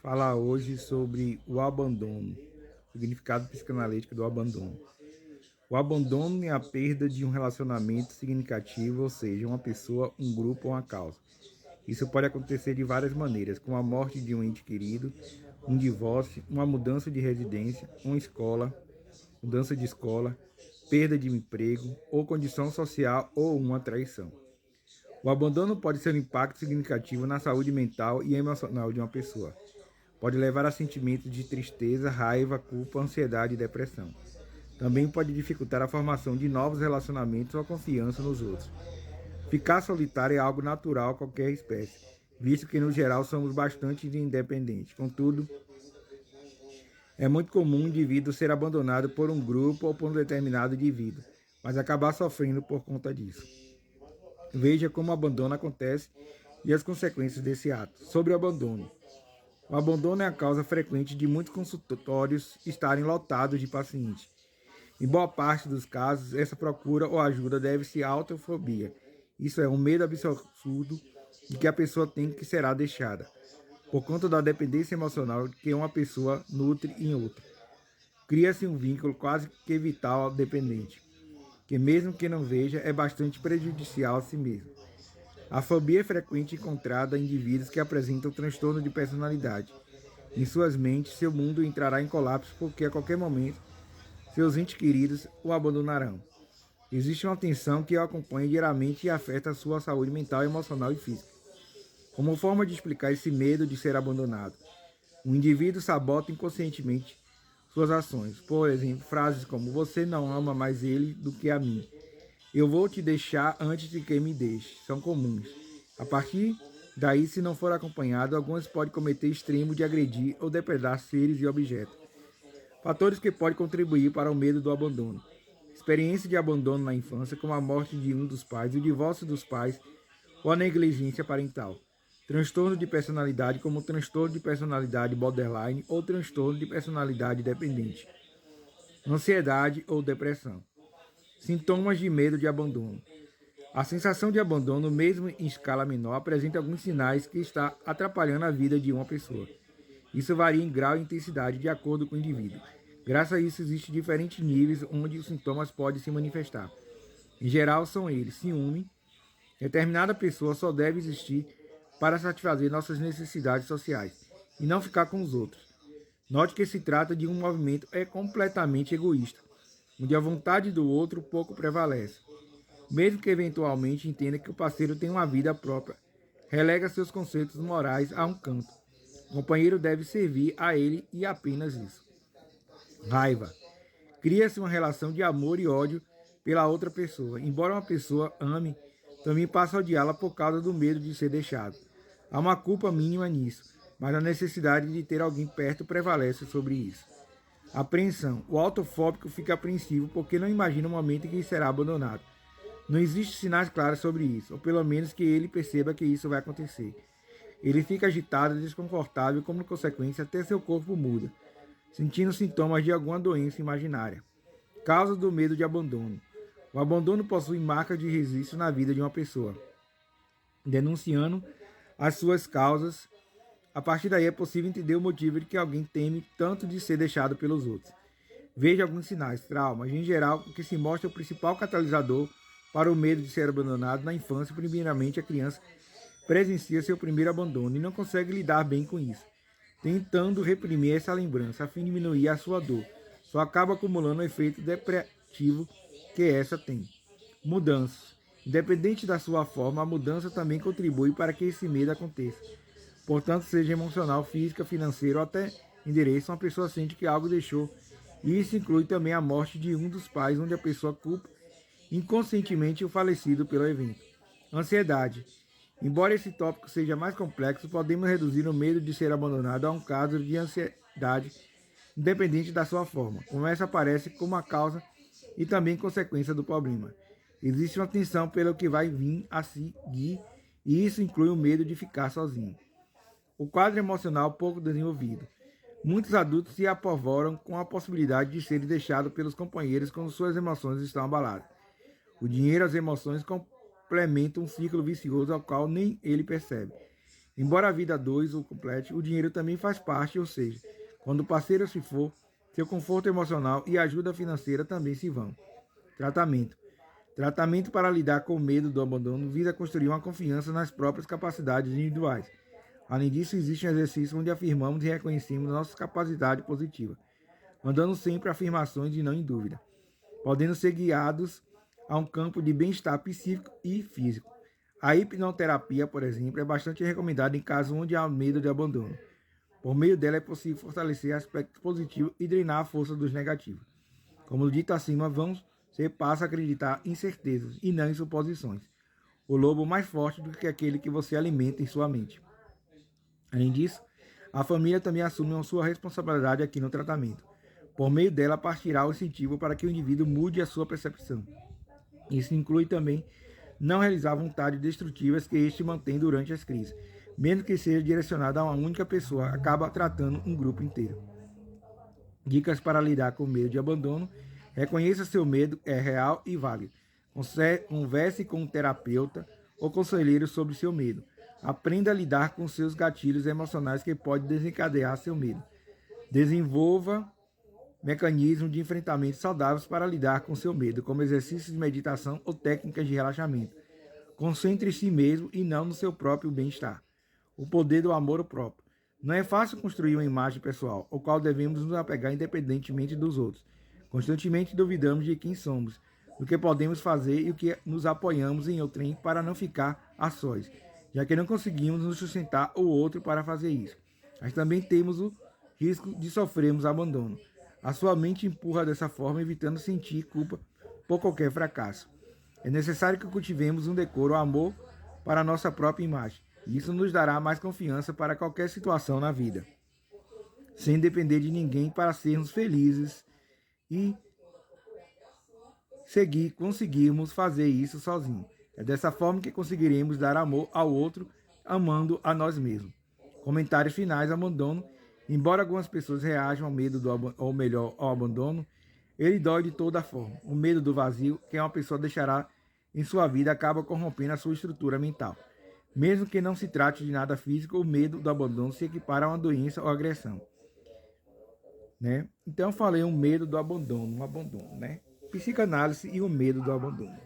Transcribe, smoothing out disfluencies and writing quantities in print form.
Falar hoje sobre o abandono, o significado psicanalítico do abandono. O abandono é a perda de um relacionamento significativo, ou seja, uma pessoa, um grupo ou uma causa. Isso pode acontecer de várias maneiras, como a morte de um ente querido, um divórcio, uma mudança de residência, uma escola, mudança de escola, perda de emprego ou condição social ou uma traição. O abandono pode ser um impacto significativo na saúde mental e emocional de uma pessoa. Pode levar a sentimentos de tristeza, raiva, culpa, ansiedade e depressão. Também pode dificultar a formação de novos relacionamentos ou a confiança nos outros. Ficar solitário é algo natural a qualquer espécie, visto que no geral somos bastante independentes. Contudo, é muito comum um indivíduo ser abandonado por um grupo ou por um determinado indivíduo, mas acabar sofrendo por conta disso. Veja como o abandono acontece e as consequências desse ato. Sobre o abandono. O abandono é a causa frequente de muitos consultórios estarem lotados de pacientes. Em boa parte dos casos, essa procura ou ajuda deve-se à autofobia. Isso é um medo absurdo de que a pessoa tem que será deixada, por conta da dependência emocional que uma pessoa nutre em outra. Cria-se um vínculo quase que vital ao dependente, que mesmo que não veja, é bastante prejudicial a si mesmo. A fobia é frequente encontrada em indivíduos que apresentam transtorno de personalidade. Em suas mentes, seu mundo entrará em colapso porque a qualquer momento seus entes queridos o abandonarão. Existe uma tensão que o acompanha diariamente e afeta a sua saúde mental, emocional e física. Como forma de explicar esse medo de ser abandonado, o indivíduo sabota inconscientemente suas ações. Por exemplo, frases como "você não ama mais ele do que a mim", "eu vou te deixar antes de que me deixe", são comuns. A partir daí, se não for acompanhado, alguns podem cometer extremo de agredir ou depredar seres e objetos. Fatores que podem contribuir para o medo do abandono. Experiência de abandono na infância, como a morte de um dos pais, o divórcio dos pais ou a negligência parental. Transtorno de personalidade, como transtorno de personalidade borderline ou transtorno de personalidade dependente. Ansiedade ou depressão. Sintomas de medo de abandono. A sensação de abandono, mesmo em escala menor, apresenta alguns sinais que está atrapalhando a vida de uma pessoa. Isso varia em grau e intensidade de acordo com o indivíduo. Graças a isso, existem diferentes níveis onde os sintomas podem se manifestar. Em geral, são eles: ciúme. Determinada pessoa só deve existir para satisfazer nossas necessidades sociais e não ficar com os outros. Note que se trata de um movimento completamente egoísta, onde a vontade do outro pouco prevalece. Mesmo que eventualmente entenda que o parceiro tem uma vida própria, relega seus conceitos morais a um canto. O companheiro deve servir a ele e apenas isso. Raiva. Cria-se uma relação de amor e ódio pela outra pessoa. Embora uma pessoa ame, também passa a odiá-la por causa do medo de ser deixado. Há uma culpa mínima nisso, mas a necessidade de ter alguém perto prevalece sobre isso. Apreensão. O autofóbico fica apreensivo porque não imagina o momento em que será abandonado. Não existem sinais claros sobre isso, ou pelo menos que ele perceba que isso vai acontecer. Ele fica agitado e desconfortável, como consequência até seu corpo muda, sentindo sintomas de alguma doença imaginária. Causa do medo de abandono. O abandono possui marcas de registro na vida de uma pessoa, denunciando as suas causas. A partir daí é possível entender o motivo de que alguém teme tanto de ser deixado pelos outros. Veja alguns sinais: traumas. Em geral, o que se mostra o principal catalisador para o medo de ser abandonado na infância. Primeiramente, a criança presencia seu primeiro abandono e não consegue lidar bem com isso, tentando reprimir essa lembrança a fim de diminuir a sua dor. Só acaba acumulando o efeito depressivo que essa tem. Mudanças. Independente da sua forma, a mudança também contribui para que esse medo aconteça. Portanto, seja emocional, física, financeira ou até endereço, uma pessoa sente que algo deixou. E isso inclui também a morte de um dos pais, onde a pessoa culpa inconscientemente o falecido pelo evento. Ansiedade. Embora esse tópico seja mais complexo, podemos reduzir o medo de ser abandonado a um caso de ansiedade, independente da sua forma, como essa aparece como a causa e também consequência do problema. Existe uma tensão pelo que vai vir a seguir, e isso inclui o medo de ficar sozinho. O quadro emocional pouco desenvolvido. Muitos adultos se apavoram com a possibilidade de serem deixados pelos companheiros quando suas emoções estão abaladas. O dinheiro e as emoções complementam um ciclo vicioso ao qual nem ele percebe. Embora a vida a dois o complete, o dinheiro também faz parte, ou seja, quando o parceiro se for, seu conforto emocional e ajuda financeira também se vão. Tratamento. Tratamento para lidar com o medo do abandono visa construir uma confiança nas próprias capacidades individuais. Além disso, existe um exercício onde afirmamos e reconhecemos nossa capacidade positiva, mandando sempre afirmações e não em dúvida, podendo ser guiados a um campo de bem-estar psíquico e físico. A hipnoterapia, por exemplo, é bastante recomendada em casos onde há medo de abandono. Por meio dela é possível fortalecer aspectos positivos e drenar a força dos negativos. Como dito acima, você passa a acreditar em certezas e não em suposições. O lobo mais forte do que aquele que você alimenta em sua mente. Além disso, a família também assume a sua responsabilidade aqui no tratamento. Por meio dela, partirá o incentivo para que o indivíduo mude a sua percepção. Isso inclui também não realizar vontades destrutivas que este mantém durante as crises, mesmo que seja direcionado a uma única pessoa, acaba tratando um grupo inteiro. Dicas para lidar com o medo de abandono. Reconheça seu medo, é real e válido. Converse com um terapeuta ou conselheiro sobre seu medo. Aprenda a lidar com seus gatilhos emocionais que podem desencadear seu medo. Desenvolva mecanismos de enfrentamento saudáveis para lidar com seu medo, como exercícios de meditação ou técnicas de relaxamento. Concentre em si mesmo e não no seu próprio bem-estar. O poder do amor próprio. Não é fácil construir uma imagem pessoal, ao qual devemos nos apegar independentemente dos outros. Constantemente duvidamos de quem somos, do que podemos fazer e o que nos apoiamos em outrem para não ficar a sós, já que não conseguimos nos sustentar o outro para fazer isso. Mas também temos o risco de sofrermos abandono. A sua mente empurra dessa forma, evitando sentir culpa por qualquer fracasso. É necessário que cultivemos um decoro, o amor para a nossa própria imagem. Isso nos dará mais confiança para qualquer situação na vida, sem depender de ninguém para sermos felizes e conseguirmos fazer isso sozinhos. É dessa forma que conseguiremos dar amor ao outro, amando a nós mesmos. Comentários finais: abandono. Embora algumas pessoas reajam ao medo ou melhor, ao abandono, ele dói de toda forma. O medo do vazio que uma pessoa deixará em sua vida acaba corrompendo a sua estrutura mental. Mesmo que não se trate de nada físico, o medo do abandono se equipara a uma doença ou agressão. Né? Então eu falei o medo do abandono, né? Psicanálise e o medo do abandono.